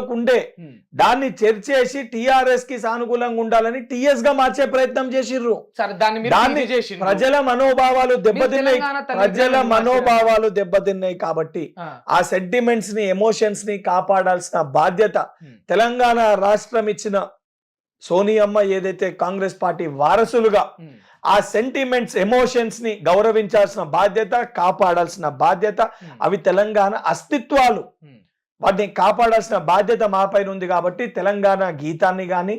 ప్రజల్లోకి ఉండే దాన్ని చర్చేసి టిఆర్ఎస్ కి సానుకూలంగా ఉండాలని టిఎస్ గా మార్చే ప్రయత్నం చేసిర్రు. దాన్ని ప్రజల మనోభావాలు దెబ్బతిన్నాయి కాబట్టి ఆ సెంటిమెంట్స్ ని ఎమోషన్స్ ని కాపాడాల్సిన బాధ్యత తెలంగాణ రాష్ట్రం ఇచ్చిన సోనియమ్మ ఏదైతే కాంగ్రెస్ పార్టీ వారసులుగా ఆ సెంటిమెంట్స్ ఎమోషన్స్ ని గౌరవించాల్సిన బాధ్యత, కాపాడాల్సిన బాధ్యత, అవి తెలంగాణ అస్తిత్వాలు, వాటిని కాపాడాల్సిన బాధ్యత మా పైన ఉంది. కాబట్టి తెలంగాణ గీతాన్ని గాని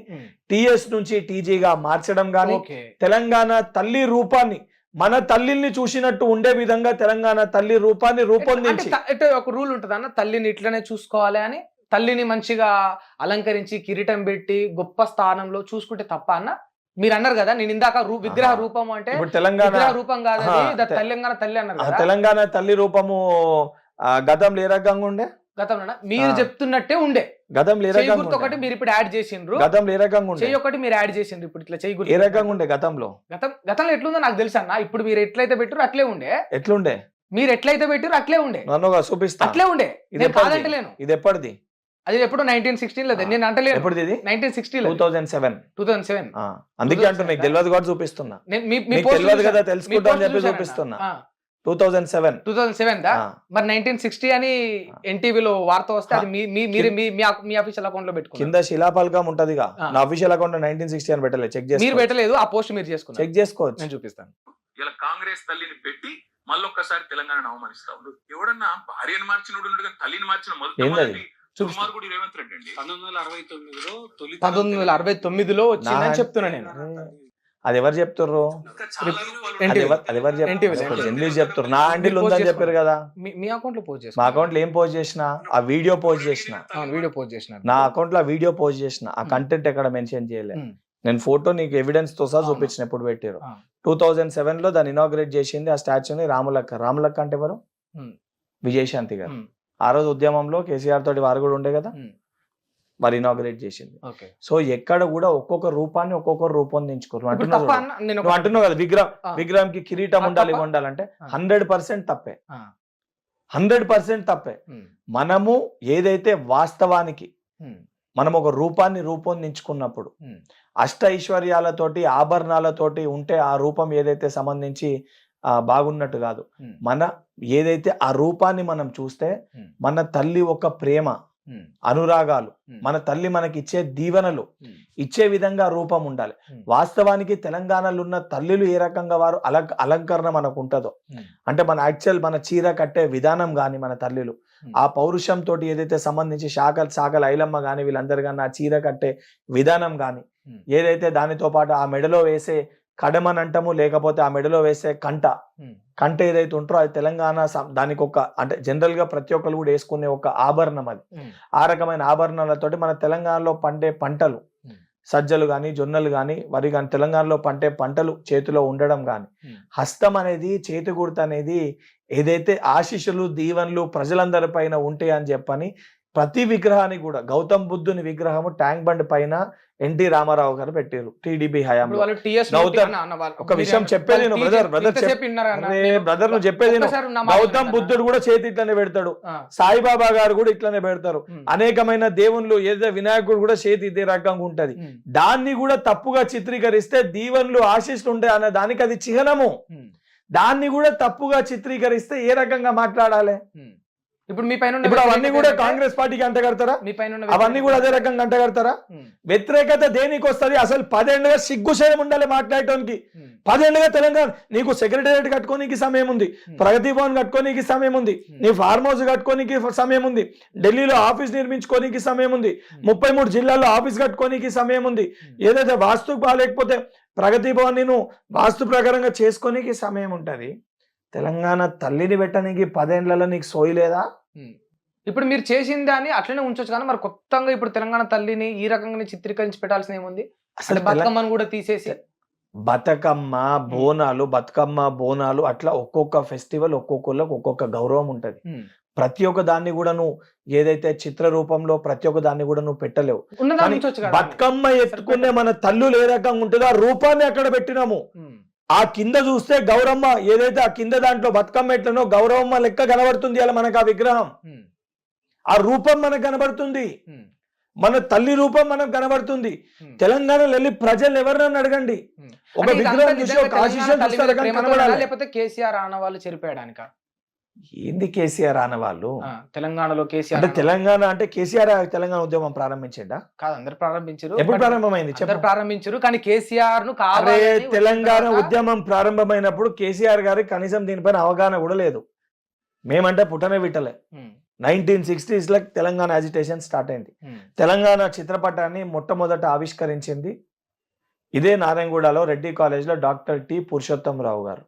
టిఎస్ నుంచి టీజీగా మార్చడం గాని, తెలంగాణ తల్లి రూపాన్ని మన తల్లిని చూసినట్టు ఉండే విధంగా తెలంగాణ తల్లి రూపాన్ని రూపొందించి ఒక రూల్ ఉంటుంది అన్న, తల్లిని ఇట్లనే చూసుకోవాలి అని, తల్లిని మంచిగా అలంకరించి కిరీటం పెట్టి గొప్ప స్థానంలో చూసుకుంటే తప్ప అన్న? మీరు అన్నారు కదా, నేను ఇందాక విగ్రహ రూపం అంటే తెలంగాణ రూపం కాదు, తెలంగాణ తల్లి అన్నారు. తెలంగాణ తల్లి రూపము గతంలో ఏ రకంగా ఉండే? గతంలో మీరు చెప్తున్నట్టే ఉండే. గతంలో ఏ రకంగా ఒకటి మీరు ఇప్పుడు యాడ్ చేసిండ్రు, గతంలో ఏ రకంగా ఉండే? చెయ్యి ఒకటి మీరు యాడ్ చేసిండ్రు, ఇప్పుడు ఇట్లా చెయ్యి ఏ రకంగా ఉండే గతంలో? గతంలో ఎట్లుందో నాకు తెలుసు అన్న. ఇప్పుడు మీరు ఎట్లయితే పెట్టారో అట్లే ఉండే. ఎట్లుండే? మీరు ఎట్లయితే పెట్టారో అట్లే ఉండే. నన్ను చూపిస్తా. అట్లే ఉండే, నేను కాదంటలేను. ఇది ఎప్పటిది? అది ఎప్పుడు 1916 లేదు, నేను అంటలేదు. ఎప్పుడుది ఇది? 1960 2007. అందుకే అంటూ నీకు తెలియదు కూడా చూపిస్తున్నా. తెలియదు కదా, తెలుసుకుంటా అని చెప్పి చూపిస్తున్నా. 2007 మరి 1960 అని ఎన్టీవీలో వార్త వస్తే అది మీ అఫీషియల్ అకౌంట్ లో పెట్టుకున్నారు. కింద శిలాఫలకం ఉంటదిగా, నా అఫీషియల్ అకౌంట్ 1960 అని పెట్టలేదు. చెక్ చేసి మీరు పెట్టలేదు, ఆ పోస్ట్ మీరు చేసుకున్నారు. చెక్ చేసుకోవచ్చు, నేను చూపిస్తాను. ఇలా కాంగ్రెస్ తల్లిని పెట్టి మళ్ళొక్కసారి తెలంగాణ అవమానిస్తా ఉన్నారు. ఎవడన్నా భార్యను మార్చినోడు తల్లిని మార్చిన మొదటి దుర్మార్గుడు రేవంత్ రెడ్డి అండి. 1969లో వచ్చిందని చెప్తున్నా నేను. అది ఎవరు చెప్తుర్రు? ఎందుకు చెప్తారు? నా హ్యాండిల్ ఉందని చెప్పారు కదా. మీ అకౌంట్ లో పోస్ట్ చేసిన, మా అకౌంట్ లో ఏం పోస్ట్ చేసిన? ఆ వీడియో పోస్ట్ చేసిన. నా అకౌంట్ లో వీడియో పోస్ట్ చేసిన, ఆ కంటెంట్ ఎక్కడ మెన్షన్ చేయలేదు. నేను ఫోటో నీకు ఎవిడెన్స్ తో సహా చూపించిన ఎప్పుడు పెట్టారు. 2007 లో దాన్ని ఇనాగ్రేట్ చేసింది ఆ స్టాచ్యూని రాములక్క అంటే ఎవరు? విజయశాంతి గారు. ఆ రోజు ఉద్యమంలో కేసీఆర్ తోటి వారు కూడా ఉండే కదా, మరి ఇనాగ్రేట్ చేసింది. సో ఎక్కడ కూడా ఒక్కొక్క రూపాన్ని ఒక్కొక్కరు రూపొందించుకోరు. అంటున్నావు కదా విగ్రహంకి కిరీటం ఉండాలి ఉండాలంటే 100% తప్పే, 100% తప్పే. మనము ఏదైతే వాస్తవానికి మనం ఒక రూపాన్ని రూపొందించుకున్నప్పుడు అష్ట ఐశ్వర్యాలతోటి ఆభరణాలతోటి ఉంటే ఆ రూపం ఏదైతే సంబంధించి బాగున్నట్టు కాదు. మన ఏదైతే ఆ రూపాన్ని మనం చూస్తే మన తల్లి ఒక ప్రేమ, అనురాగాలు, మన తల్లి మనకి ఇచ్చే దీవెనలు ఇచ్చే విధంగా రూపం ఉండాలి. వాస్తవానికి తెలంగాణలో ఉన్న తల్లులు ఏ రకంగా వారు అలంకరణ మనకు ఉంటుందో, అంటే మన యాక్చువల్ మన చీర కట్టే విధానం గాని, మన తల్లులు ఆ పౌరుషంతో ఏదైతే సంబంధించి సాకల ఐలమ్మ గాని వీళ్ళందరూ కానీ ఆ చీర కట్టే విధానం గాని, ఏదైతే దానితో పాటు ఆ మెడలో వేసే కడమని అంటాము, లేకపోతే ఆ మెడలో వేసే కంట ఏదైతే ఉంటారో అది తెలంగాణ దానికి ఒక అంటే జనరల్ గా ప్రతి ఒక్కరు కూడా వేసుకునే ఒక ఆభరణం అది. ఆ రకమైన ఆభరణాలతోటి మన తెలంగాణలో పండే పంటలు, సజ్జలు గాని జొన్నలు గాని వరి గాని, తెలంగాణలో పండే పంటలు చేతిలో ఉండడం గాని, హస్తం అనేది చేతి గుర్తు అనేది ఏదైతే ఆశీస్సులు దీవెనలు ప్రజలందరి పైన ఉంటాయి అని చెప్పని ప్రతి విగ్రహానికి కూడా గౌతమ్ బుద్ధుని విగ్రహము ట్యాంక్ బండ్ పైన ఎన్టీ రామారావు గారు పెట్టారు టీడీపీ హయాంలో. ఒక విషయం చెప్పేది బ్రదర్ నువ్వు చెప్పేది గౌతమ్ బుద్ధుడు కూడా చేతి ఇట్లనే పెడతాడు, సాయిబాబా గారు కూడా ఇట్లనే పెడతారు, అనేకమైన దేవుళ్ళు ఏదైతే వినాయకుడు కూడా చేతి ఇదే రకంగా ఉంటది. దాన్ని కూడా తప్పుగా చిత్రీకరిస్తే దీవెనలు ఆశీస్సులు ఉంటాయి అనే దానికి అది చిహ్నము. దాన్ని కూడా తప్పుగా చిత్రీకరిస్తే ఏ రకంగా మాట్లాడాలి? ఇప్పుడు మీ పైన ఇప్పుడు అవన్నీ కూడా కాంగ్రెస్ పార్టీకి అంటగడతారా? మీ పైన అవన్నీ కూడా అదే రకంగా అంటగడతారా? వ్యతిరేకత దేనికి వస్తుంది? అసలు 10 ఏళ్ళుగా సిగ్గుశయం ఉండాలి మాట్లాడటానికి. 10 ఏళ్ళుగా తెలంగాణ నీకు సెక్రటేరియట్ కట్టుకోనికి సమయం ఉంది, ప్రగతి భవన్ కట్టుకోనికి సమయం ఉంది, నీ ఫార్మ్ హౌస్ కట్టుకోనికి సమయం ఉంది, ఢిల్లీలో ఆఫీస్ నిర్మించుకోనికి సమయం ఉంది, 33 జిల్లాల్లో ఆఫీస్ కట్టుకోనికి సమయం ఉంది, ఏదైతే వాస్తు బాగాలేకపోతే ప్రగతి భవన్ నేను వాస్తు ప్రకారంగా చేసుకోనికి సమయం ఉంటది. తెలంగాణ తల్లిని పెట్టడానికి 10 ఏళ్లలో నీకు సోయి లేదా? ఇప్పుడు మీరు చేసిన దాన్ని అట్లనే ఉంచొచ్చు కానీ మరి కొత్తగా ఇప్పుడు తెలంగాణ తల్లిని ఈ రకంగా చిత్రీకరించి పెట్టాల్సిన ఏముంది? అసలు బతుకమ్మను కూడా తీసేసి బతుకమ్మ బోనాలు అట్లా ఒక్కొక్క ఫెస్టివల్ ఒక్కొక్కళ్ళకి ఒక్కొక్క గౌరవం ఉంటది. ప్రతి ఒక్క దాన్ని కూడా నువ్వు ఏదైతే చిత్ర రూపంలో ప్రతి ఒక్క దాన్ని కూడా నువ్వు పెట్టలేవు. బతుకమ్మ ఎత్తుకునే మన తల్లులు ఏ రకంగా ఉంటుందో ఆ రూపాన్ని అక్కడ పెట్టినాము. ఆ కింద చూస్తే గౌరమ్మ ఏదైతే ఆ కింద దాంట్లో బతుకమ్మ ఎట్లనో గౌరవమ్మ లెక్క కనబడుతుంది అలా మనకు ఆ విగ్రహం. ఆ రూపం మనకు కనబడుతుంది, మన తల్లి రూపం మనకు కనబడుతుంది. తెలంగాణలో వెళ్ళి ప్రజలు ఎవరినని అడగండి, ఒక విగ్రహం చూసి ఒక ఆశీస్సులు చూస్తారు కానీ కనబడాలి. లేకపోతే కేసీఆర్ ఆనవాళ్ళు చెరిపేయడానిక? ఏంది కేసీఆర్ ఆనవాళ్ళు? తెలంగాణలో కేసీఆర్ అంటే తెలంగాణ అంటే కేసీఆర్ తెలంగాణ ఉద్యమం ప్రారంభించిండా? కాదు, అందరు ప్రారంభించారు. ఎప్పుడు ప్రారంభమైంది ప్రారంభించారు, కానీ కేసీఆర్ ను తెలంగాణ ఉద్యమం ప్రారంభమైనప్పుడు కేసీఆర్ గారికి కనీసం దీనిపైన అవగాహన కూడా లేదు. మేమంటే పుట్టనే విట్టలే. 1960s లో తెలంగాణ అజిటేషన్ స్టార్ట్ అయింది. తెలంగాణ చిత్రపటాన్ని మొట్టమొదట ఆవిష్కరించింది ఇదే నారాయణగూడలో రెడ్డి కాలేజ్ లో డాక్టర్ టి పురుషోత్తమరావు గారు.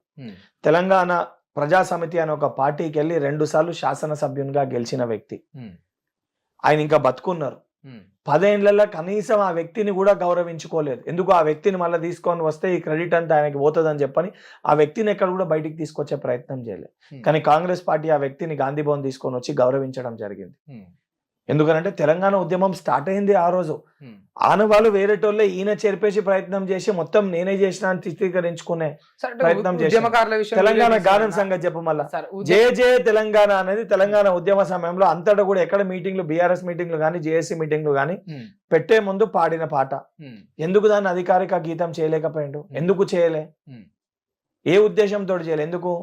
తెలంగాణ ప్రజా సమితి అనే ఒక పార్టీకి వెళ్ళి 2 సార్లు శాసనసభ్యునిగా గెలిచిన వ్యక్తి. ఆయన ఇంకా బతుకున్నారు. 10 ఏళ్లలో కనీసం ఆ వ్యక్తిని కూడా గౌరవించుకోలేదు. ఎందుకు? ఆ వ్యక్తిని మళ్ళీ తీసుకొని వస్తే ఈ క్రెడిట్ అంతా ఆయనకి పోతుందని చెప్పని ఆ వ్యక్తిని ఎక్కడ కూడా బయటికి తీసుకొచ్చే ప్రయత్నం చేయలేదు. కానీ కాంగ్రెస్ పార్టీ ఆ వ్యక్తిని గాంధీ భవన్ తీసుకొని వచ్చి గౌరవించడం జరిగింది. ఎందుకనంటే తెలంగాణ ఉద్యమం స్టార్ట్ అయింది ఆ రోజు. ఆనవాళ్ళు వేరేటోళ్ళే, ఈయన చేర్పేసి ప్రయత్నం చేసి మొత్తం నేనే చేసిన అని చిత్రీకరించుకునే ప్రయత్నం చేసి తెలంగాణ గానం సంగతి చెప్పు. మళ్ళా జయ జయ తెలంగాణ అనేది తెలంగాణ ఉద్యమ సమయంలో అంతటా కూడా ఎక్కడ మీటింగ్లు, బీఆర్ఎస్ మీటింగ్లు కానీ జేఏసీ మీటింగ్లు కానీ పెట్టే ముందు పాడిన పాట. ఎందుకు దాన్ని అధికారిక గీతం చేయలేకపోయిండు? ఎందుకు చేయలే? ఏ ఉద్దేశంతో చేయలే? ఎందుకు?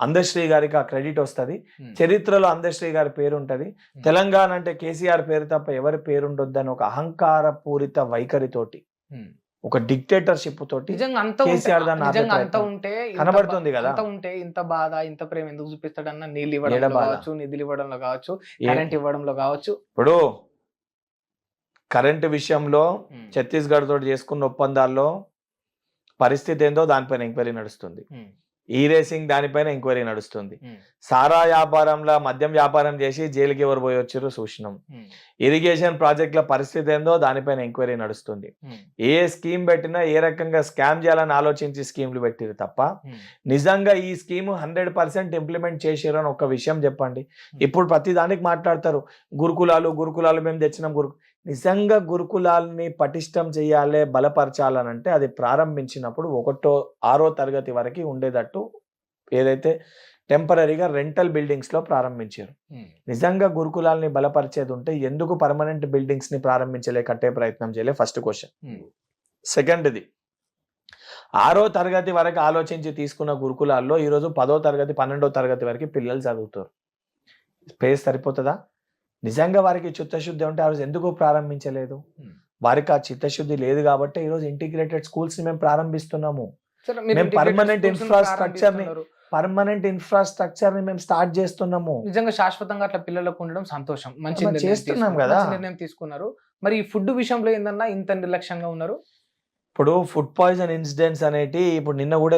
అందశ్రీ గారికి ఆ క్రెడిట్ వస్తుంది, చరిత్రలో అందశ్రీ గారి పేరు ఉంటది. తెలంగాణ అంటే కేసీఆర్ పేరు తప్ప ఎవరి పేరు ఉండొద్దని ఒక అహంకార పూరిత వైఖరితోటి, ఒక డిక్టేటర్షిప్ తోటి కేసీఆర్ కనబడుతుంది కదా. ఇంత బాధ, ఇంత ప్రేమ ఎందుకు చూపిస్తాడన్న? నీళ్ళు ఇవ్వడంలో కావచ్చు, నిధులు ఇవ్వడంలో కావచ్చు, కరెంట్ ఇవ్వడంలో కావచ్చు. ఇప్పుడు కరెంట్ విషయంలో ఛత్తీస్గఢ్ తోటి చేసుకున్న ఒప్పందాల్లో పరిస్థితి ఏందో దానిపైన ఎంక్వైరీ నడుస్తుంది. ఈ రేసింగ్ దానిపైన ఎంక్వైరీ నడుస్తుంది. సారా వ్యాపారంలో మద్యం వ్యాపారం చేసి జైలుకి ఎవరు పోయి వచ్చారో చూసినాం. ఇరిగేషన్ ప్రాజెక్టుల పరిస్థితి ఏందో దానిపైన ఎంక్వైరీ నడుస్తుంది. ఏ స్కీమ్ పెట్టినా ఏ రకంగా స్కామ్ చేయాలని ఆలోచించి స్కీమ్లు పెట్టిరు తప్ప నిజంగా ఈ స్కీమ్ 100% ఇంప్లిమెంట్ చేసారు అని ఒక విషయం చెప్పండి. ఇప్పుడు ప్రతి దానికి మాట్లాడతారు గురుకులాలు మేము తెచ్చినాం. నిజంగా గురుకులాల్ని పటిష్టం చేయాలి, బలపరచాలనంటే అది ప్రారంభించినప్పుడు 1వ తరగతి వరకు ఉండేటట్టు ఏదైతే టెంపరీగా రెంటల్ బిల్డింగ్స్ లో ప్రారంభించారు. నిజంగా గురుకులాల్ని బలపరిచేది ఉంటే ఎందుకు పర్మనెంట్ బిల్డింగ్స్ ని ప్రారంభించలే, కట్టే ప్రయత్నం చేయలే? First question. సెకండ్ది, 6వ తరగతి వరకు ఆలోచించి తీసుకున్న గురుకులాల్లో ఈరోజు 10వ తరగతి 12వ తరగతి వరకు పిల్లలు చదువుతారు. స్పేస్ సరిపోతుందా? నిజంగా వారికి చిత్తశుద్ధి ఉంటే ఆ రోజు ఎందుకు ప్రారంభించలేదు? వారికి ఆ చిత్తశుద్ధి లేదు కాబట్టి ఈరోజు ఇంటిగ్రేటెడ్ స్కూల్స్ ని మేము ప్రారంభిస్తున్నాము. మేము పర్మనెంట్ ఇన్ఫ్రాస్ట్రక్చర్ ని మేము స్టార్ట్ చేస్తున్నాము. నిజంగా శాశ్వతంగా అట్లా పిల్లలకు ఉండడం సంతోషం, మంచి చేస్తున్నాం కదా. నిర్ణయం తీసుకున్నారు. మరి ఈ ఫుడ్ విషయంలో ఏందన్నా ఇంత నిర్లక్ష్యంగా ఉన్నారు? ఇప్పుడు ఫుడ్ పాయిజన్ ఇన్సిడెంట్స్ అనేటి ఇప్పుడు నిన్న కూడా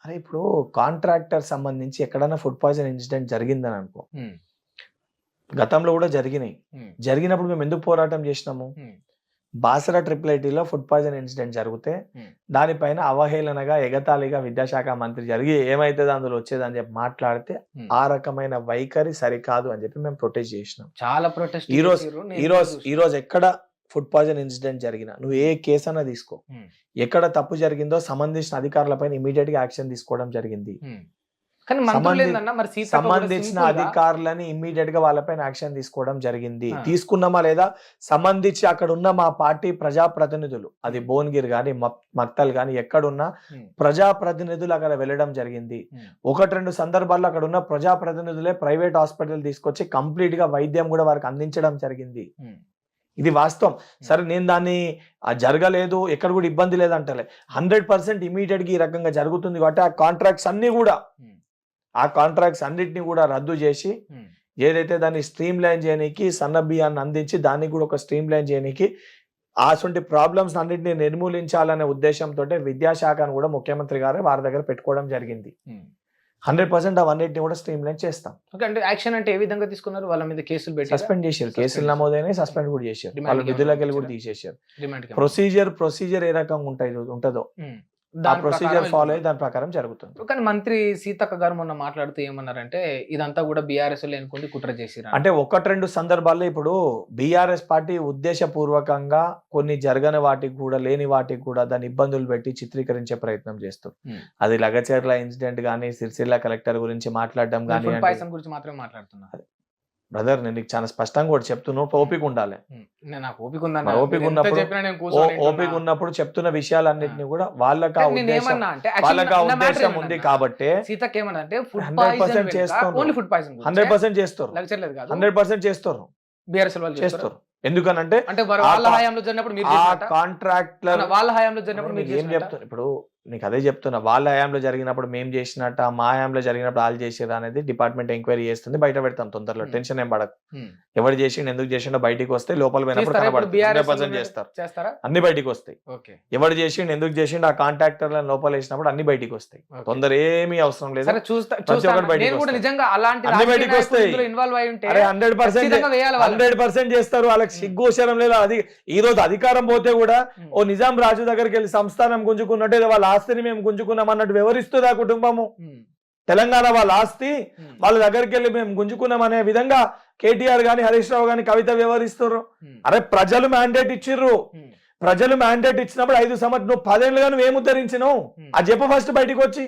అరే ఇప్పుడు కాంట్రాక్టర్ సంబంధించి ఎక్కడైనా ఫుడ్ పాయిజన్ ఇన్సిడెంట్ జరిగిందని అనుకో, గతంలో కూడా జరిగినప్పుడు మేము ఎందుకు పోరాటం చేసినాము? బాసరా IIITలో ఫుడ్ పాయిజన్ ఇన్సిడెంట్ జరిగితే దానిపైన అవహేళనగా ఎగతాళిగా విద్యాశాఖ మంత్రి జరిగి ఏమైతుంది అందులో వచ్చేదని చెప్పి మాట్లాడితే ఆ రకమైన వైఖరి సరికాదు అని చెప్పి మేము ప్రొటెస్ట్ చేసినాం. చాలా ప్రొటెస్ట్. ఈ రోజు ఎక్కడ ఫుడ్ పాయిజన్ ఇన్సిడెంట్ జరిగినా నువ్వు ఏ కేసు అన్నా తీసుకో, ఎక్కడ తప్పు జరిగిందో సంబంధించిన అధికారులపైన ఇమీడియట్ గా యాక్షన్ తీసుకోవడం జరిగింది. సంబంధించిన అధికారులని ఇమ్మీడియట్ గా వాళ్ళపైన యాక్షన్ తీసుకోవడం జరిగింది. తీసుకున్నామా లేదా సంబంధించి అక్కడ ఉన్న మా పార్టీ ప్రజాప్రతినిధులు, అది భువనగిరి గాని మక్తల్ గాని ఎక్కడున్నా ప్రజాప్రతినిధులు అక్కడ వెళ్ళడం జరిగింది. 1-2 సందర్భాల్లో అక్కడ ఉన్న ప్రజాప్రతినిధులే ప్రైవేట్ హాస్పిటల్ తీసుకొచ్చి కంప్లీట్ గా వైద్యం కూడా వారికి అందించడం జరిగింది. ఇది వాస్తవం. సరే, నేను దాన్ని జరగలేదు, ఎక్కడ కూడా ఇబ్బంది లేదంటలే. 100% ఇమీడియట్ గా ఈ రకంగా జరుగుతుంది కాబట్టి ఆ కాంట్రాక్ట్స్ అన్నిటిని కూడా రద్దు చేసి ఏదైతే దాన్ని స్ట్రీమ్ లైన్ చేయడానికి సన్నబియ్యాన్ని అందించి దానికి కూడా ఒక స్ట్రీమ్ లైన్ చేయడానికి అటువంటి ప్రాబ్లమ్స్ అన్నింటినీ నిర్మూలించాలనే ఉద్దేశంతో విద్యాశాఖను కూడా ముఖ్యమంత్రి గారు వారి దగ్గర పెట్టుకోవడం జరిగింది. 100% అవన్నిటిని కూడా స్ట్రీమ్ లైన్ చేస్తాం. అంటే యాక్షన్ అంటే ఏ విధంగా తీసుకున్నారు? వాళ్ళ మీద కేసులు పెట్టి సస్పెండ్ చేశారు, కేసులు నమోదైనాయి, సస్పెండ్ కూడా చేశారు, వాళ్ళ విధులకు వెళ్ళి కూడా తీసేశారు. ప్రొసీజర్ ఏ రకంగా ఉంటుందో ఆ ప్రొసీజర్ ఫాలో అయ్యి దాని ప్రకారం జరుగుతుంది. కానీ మంత్రి సీతక్క గారు మొన్న మాట్లాడుతూ ఏమన్నారంటే ఇదంతా కూడా బీఆర్ఎస్ అనుకుంటే కుట్ర చేసిరా అంటే 1-2 సందర్భాల్లో ఇప్పుడు బీఆర్ఎస్ పార్టీ ఉద్దేశపూర్వకంగా కొన్ని జరగని వాటికి కూడా లేని వాటికి కూడా దాని ఇబ్బందులు పెట్టి చిత్రీకరించే ప్రయత్నం చేస్తారు. అది లగచర్ల ఇన్సిడెంట్ గానీ, సిరిసిల్ల కలెక్టర్ గురించి మాట్లాడడం గానీ, గురించి మాత్రమే మాట్లాడుతున్నారు. బ్రదర్ నేను నీకు చాలా స్పష్టంగా కూడా చెప్తున్నావు, ఓపిక ఉండాలి. నాకు ఓపిక ఉందన్న, మరి ఓపిక ఎంత ఉన్నప్పుడు చెప్పినా నేను కూర్చొని ఓపిక వింటున్నా. ఉన్నప్పుడు చెప్తున్న విషయాలన్నింటినీ కూడా వాళ్ళకి ఆ నేను ఉద్దేశం ఏమన్నా అంటే వాళ్ళకి ఆ actually నా matter ఉద్దేశం ఏమన్నా ఉంది అంటే, కాబట్టి సీతకి ఏమన్నా అంటే ఫుడ్ 100% పాయిజన్ చేస్తారు. ఓన్లీ ఫుడ్ పాయిజన్ 100% చేస్తారు, లెక్చర్ లేదు కాదు 100% చేస్తారు, బీఆర్ఎస్ వాళ్ళు చేస్తారు. చేస్తారు. ఎందుకనంటే అంటే వాళ్ళ హయాంలో జరిగినప్పుడు మీరు ఆ చేసినట్ట? కాంట్రాక్టర్ అన్న, వాళ్ళ హయాంలో జరిగినప్పుడు మీరు ఏం చేసినట్ట? చెప్తున్నా ఇప్పుడు నీకు అదే చెప్తున్నా, వాళ్ళ హయాంలో జరిగినప్పుడు మేము చేసినట్ట, మా హయాంలో జరిగినప్పుడు వాళ్ళు చేసేది అనేది డిపార్ట్మెంట్ ఎంక్వైరీ చేస్తుంది, బయట పెడతాం తొందరలో, టెన్షన్ ఏం పడకు. ఎవరు చేసిండు ఎందుకు చేసిండో బయటికి వస్తే లోపల పోయినప్పుడు చేస్తారా? ఇప్పుడు కనబడుతుంది. BRS 100% చేస్తారు, చేస్తారా? అన్ని బయటికి వస్తాయి. ఓకే, ఎవరు చేసిండు ఎందుకు చేసిండు ఆ కాంట్రాక్టర్లను లోపల వేసినప్పుడు అన్ని బయటికి వస్తాయి. తొందర ఏమీ అవసరం లేదు, సరే చూస్తా ప్రతి ఒక్కటి చూస్తాను. బయటికి నేను కూడా వస్తాయి. నిజంగా అలాంటి అన్ని రాజకీయ బయటికి నాయకులు వస్తాయి. ఇందులో ఇన్వాల్వ్ అయి ఉంటే అరే 100% ఖచ్చితంగా వేయాలి వాళ్ళని. 100% చేస్తారు, వాళ్ళకి సిగ్గు శరం లేదు. అది ఈ రోజు అధికారం పోతే కూడా ఓ నిజాం రాజు దగ్గరికి వెళ్ళి సంస్థానం గుంజుకున్నట్టు ఏదో వాళ్ళ ఆస్తిని మేము గుంజుకున్నాం అన్నట్టు వ్యవహరిస్తుంది ఆ కుటుంబము. తెలంగాణ వాళ్ళ ఆస్తి వాళ్ళ దగ్గరికి వెళ్ళి మేము గుంజుకున్నాం అనే విధంగా కేటీఆర్ గాని హరీష్ రావు గాని కవిత వ్యవహరిస్తారు. అరే ప్రజలు మ్యాండేట్ ఇచ్చిర్రు, ప్రజలు మ్యాండేట్ ఇచ్చినప్పుడు 5 సంవత్సరాలు నువ్వు 10 ఏళ్ళుగా నువ్వు ఏమి ఉద్ధరించినావు అది చెప్పు ఫస్ట్ బయటికి వచ్చి.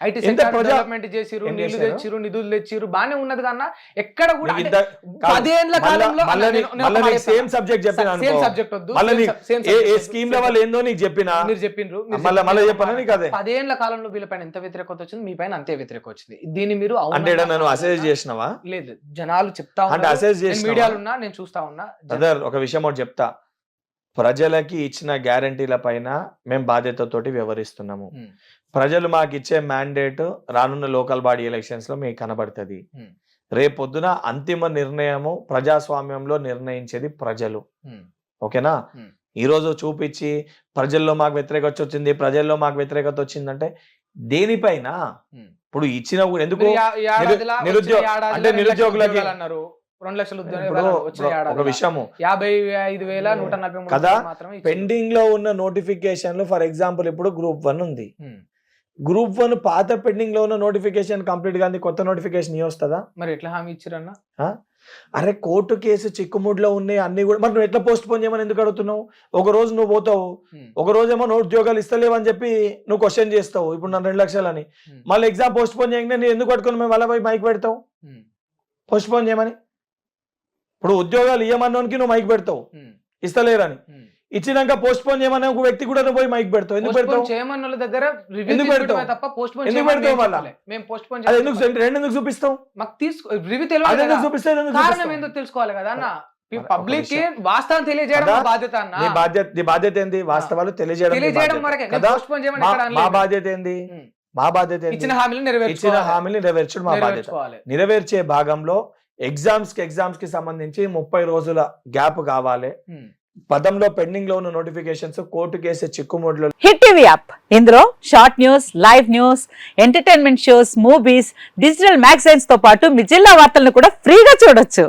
ఐటీ ఎంత సెక్టర్ ప్రజా- డెవలప్మెంట్ చేసిరు, ఏం నీళ్లు చేశారు? తెచ్చిరు, నిధులు తెచ్చిరు, బానే ఉన్నది కన్నా ఎక్కడ కూడా నీకు అంటే ఇంత- కాదు, 10 ఏళ్ల కాలంలో మళ్ళా నేను ఒక మాట నీకు సేమ్ చెప్తాను. సబ్జెక్ట్ చెప్పిన సేమ్ సబ్జెక్ట్ వద్దు, మళ్ళీ సేమ్ ఏ సబ్జెక్ట్ స్కీమ్ వద్దు. లెవెల్ ఏందో నీకు చెప్పినా మీరు చెప్పిండ్రు, మళ్ళీ చెప్పనా నీకు అదే 10 ఏళ్ల కాలంలో వీళ్ళపైన ఎంత వ్యతిరేకత వచ్చింది, మీ పైన అంతే వ్యతిరేకత వచ్చింది. దీన్ని మీరు అవునా అంటే ఈడ నన్ను కాదా? అసెస్ చేసినావా? లేదు, జనాలు చెప్తా అంటే అసెస్ ఉన్నారు, చేసినావా? మీడియాలో ఉన్నా నేను చూస్తా ఉన్నా. బ్రదర్ ఒక విషయం ఒకటి చెప్తా, ప్రజలకి ఇచ్చిన గ్యారంటీల పైన మేము బాధ్యతతోటి వ్యవహరిస్తున్నాము. ప్రజలు మాకు ఇచ్చే మ్యాండేట్ రానున్న లోకల్ బాడీ ఎలక్షన్స్ లో మీకు కనబడుతుంది. రేపొద్దున అంతిమ నిర్ణయము ప్రజాస్వామ్యంలో నిర్ణయించేది ప్రజలు. ఓకేనా? ఈ రోజు చూపించి ప్రజల్లో మాకు వ్యతిరేకత వచ్చింది, ప్రజల్లో మాకు వ్యతిరేకత వచ్చిందంటే దేనిపైన? ఇప్పుడు ఇచ్చిన ఎందుకు అంటే నిరుద్యోగులకి అన్నారు 2 లక్షల ఇప్పుడు ఉద్యోగాలు వచ్చిన ఒక ఏడాదిలో విషయము 55,143 కదా, మాత్రమే ఇచ్చింది. పెండింగ్ లో ఉన్న నోటిఫికేషన్లు ఫర్ ఎగ్జాంపుల్ ఇప్పుడు గ్రూప్ 1 ఉంది. గ్రూప్ 1 పాత పెండింగ్ లో ఉన్న నోటిఫికేషన్ కంప్లీట్ గా కొత్త నోటిఫికేషన్ వస్తుందా? మరి ఎట్లా హామీ ఇచ్చిరన్నా? అరే కోర్టు కేసు చిక్కుముడిలో ఉన్నాయి అన్ని కూడా, మరి నువ్వు ఎట్లా పోస్ట్ పోన్ చేయమని ఎందుకు అడుగుతున్నావు? ఒక రోజు నువ్వు పోతావు, ఒక రోజేమో ఉద్యోగాలు ఇస్తలేవు అని చెప్పి నువ్వు క్వశ్చన్ చేస్తావు, ఇప్పుడు నన్ను 2 లక్షలు అని. మళ్ళీ ఎగ్జామ్ పోస్ట్ పోన్ చేయగానే నేను ఎందుకు పట్టుకుని మేము వాళ్ళ పోయి మైక్ పెడతావు పోస్ట్ పోన్ చేయమని? ఇప్పుడు ఉద్యోగాలు ఇయ్యమన్నోనికి నువ్వు మైక్ పెడతావు ఇస్తలేరని, ఇచ్చినాక పోస్ట్ పోన్ చేయమని ఒక వ్యక్తి కూడా నువ్వు పోయి మైక్ పెడతావు. ఎందుకు పెడతావు? చేయమన్న వాళ్ళ దగ్గర ఎందుకు పెడతావు? తప్ప పోస్ట్ పోన్ ఎందుకు పెడతావు? మళ్ళీ మేము పోస్ట్ పోన్ అది ఎందుకు రెండు ఎందుకు చూపిస్తావు? మాకు రివ్యూ అది తెలియదు ఎందుకు చూపిస్తే కారణం ఎందుకు తెలుసుకోవాలి కదా అన్న. పబ్లిక్ కి వాస్తవం తెలియజేయడం కదా, మా బాధ్యత అన్న. నీ బాధ్యత ఏంది? వాస్తవాలు తెలియజేయడం తెలియజేయడం వరకే. కదా. పోస్ట్ పోన్ చేయమని ఎక్కడ మా అనలేదు. బాధ్యత ఏంది? మా బాధ్యత ఏంది? ఇచ్చిన హామీలు ఇచ్చిన హామీని నెరవేర్చడం మా బాధ్యత. నెరవేర్చే భాగంలో ఎగ్జామ్స్ కి సంబంధించి 30 రోజుల గ్యాప్ కావాలి. పదంలో పెండింగ్ లో ఉన్న నోటిఫికేషన్స్ కోర్టు కేసు చిక్కుముడ్లు. హిట్ టీవీ యాప్, ఇందులో short news, live news, entertainment shows, movies, digital magazines తో పాటు మీ జిల్లా వార్తలను కూడా ఫ్రీగా చూడొచ్చు.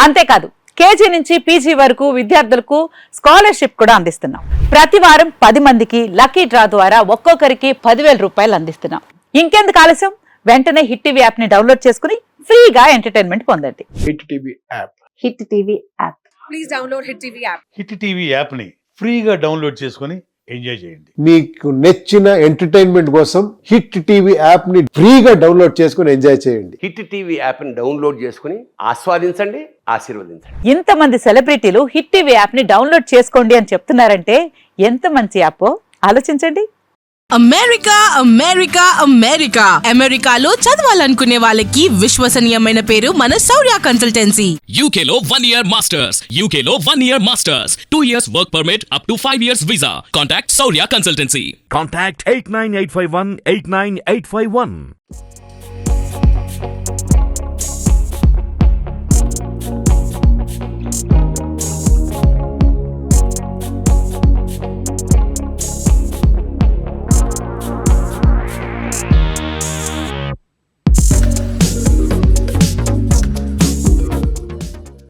అంతేకాదు కేజీ నుంచి పీజీ వరకు విద్యార్థులకు స్కాలర్షిప్ కూడా అందిస్తున్నాం. ప్రతి వారం 10 మందికి లక్కీ డ్రా ద్వారా ఒక్కొక్కరికి 10,000 రూపాయలు అందిస్తున్నాం. ఇంకెందుకు ఆలస్యం, వెంటనే హిట్ టీవీ యాప్ ని డౌన్లోడ్ చేసుకుని ఫ్రీగా ఎంటర్టైన్మెంట్ పొందండి. Hit TV app. Hit TV app. Please download Hit TV app. Hit TV యాప్ని ఫ్రీగా డౌన్లోడ్ చేసుకొని ఎంజాయ్ చేయండి. మీకు నచ్చిన ఎంటర్టైన్మెంట్ కోసం హిట్ టీవీ యాప్ ని ఫ్రీగా డౌన్లోడ్ చేసుకుని ఎంజాయ్ చేయండి. హిట్ టీవీ యాప్ని డౌన్లోడ్ చేసుకుని ఆస్వాదించండి, ఆశీర్వదించండి. ఇంతమంది సెలబ్రిటీలు హిట్ టీవీ యాప్ ని డౌన్లోడ్ చేసుకోండి అని చెప్తున్నారంటే ఎంత మంచి యాప్ ఆలోచించండి. అమెరికా అమెరికా అమెరికా అమెరికాలో చదవాలనుకునే వాళ్ళకి విశ్వసనీయమైన పేరు మన శౌర్య కన్సల్టెన్సీ. UK లో 1 year masters. UK లో 1 year masters. 2 years work permit up to 5 years visa. Contact Saurya Consultancy. Contact 89851 89851.